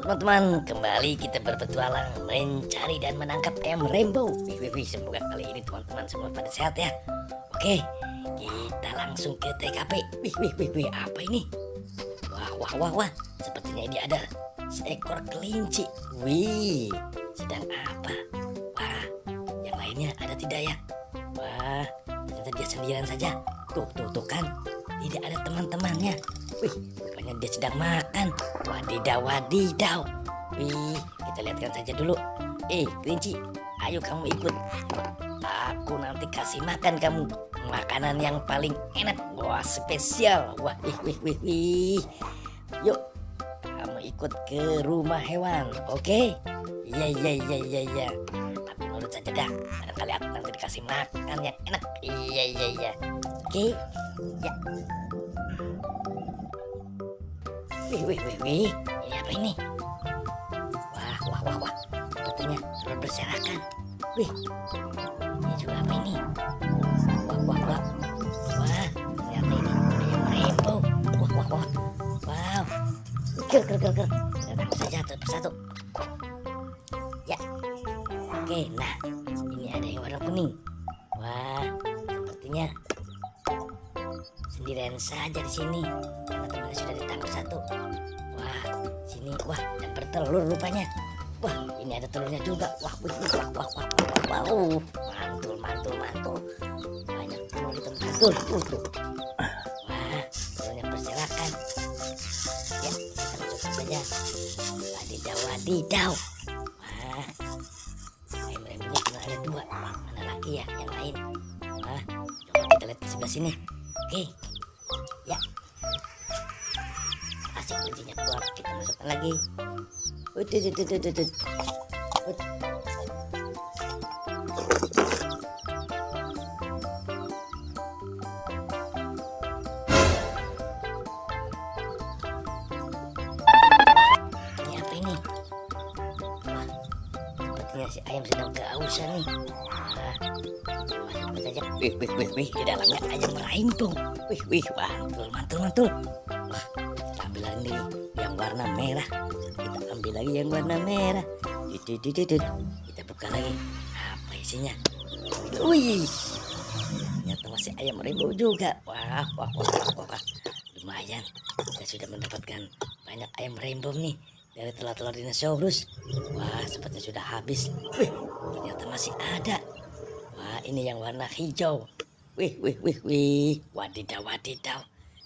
Halo teman-teman, kembali kita berpetualang mencari dan menangkap ayam rainbow. Semoga kali ini teman-teman semua pada sehat ya. Oke, kita langsung ke TKP. Apa ini? Wah, sepertinya ini ada seekor kelinci. Sedang apa? Wah, yang lainnya ada tidak ya? Wah, ternyata dia sendirian saja. Tuh kan, tidak ada teman-temannya. Rupanya dia sedang makan. Wadidaw. Kita lihatkan saja dulu. Kelinci, ayo kamu ikut. Aku nanti kasih makan kamu makanan yang paling enak. Wah, spesial. Wah, Yuk, kamu ikut ke rumah hewan, oke? Iya. Tapi nurut saja dah. Barangkali aku nanti dikasih makan yang enak. Iya. Oke, ya. Ini apa ini? Wah. Sepertinya sudah berserakan. Ini juga apa ini? Wah. Ternyata ini ayam rainbow. Wah. Wow. Ger. Ternyata bisa jatuh persatu. Ya. Oke, nah ini ada yang warna kuning. Wah, sepertinya sendirian saja di sini karena temannya sudah ditangkap satu. Wah, dan bertelur rupanya. Wah, ini ada telurnya juga. Wah. Mantul. Banyak telur di tempat tuh. Wah, telurnya berserakan. Ya, kita masukkan saja. Wadidaw. Wah, ayam rainbow cuma ada 2. Mana lagi ya yang lain? Wah, coba kita lihat di sebelah sini. Oke, ya. Asik kuncinya keluar, kita masukkan lagi. Ini apa ini? Wah, sepertinya si ayam sedang kehausan nih. Wah, kita masukkan saja. Di dalamnya ayam rainbow. Mantul. Wah, kita ambil lagi yang warna merah. Kita ambil lagi yang warna merah. Kita buka lagi. Apa isinya? Ternyata masih ayam rainbow juga. Wah. Lumayan. Kita sudah mendapatkan banyak ayam rainbow nih dari telur-telur dinosaurus. Wah, sepertinya sudah habis. Ternyata masih ada. Wah, ini yang warna hijau. Wadidaw.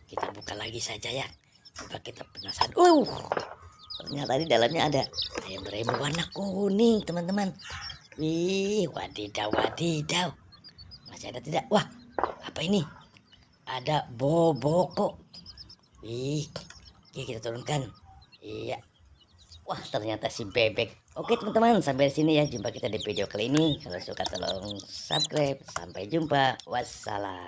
Kita buka lagi saja ya. Coba kita penasaran. Ternyata di dalamnya ada ayam rainbow warna kuning, teman-teman. Wadidaw. Masih ada tidak? Wah, apa ini? Ada boboko. Oke, kita turunkan. Iya. Wah, ternyata si bebek. Oke teman-teman, sampai sini ya jumpa kita di video kali ini. Kalau suka tolong subscribe. Sampai jumpa. Wassalam.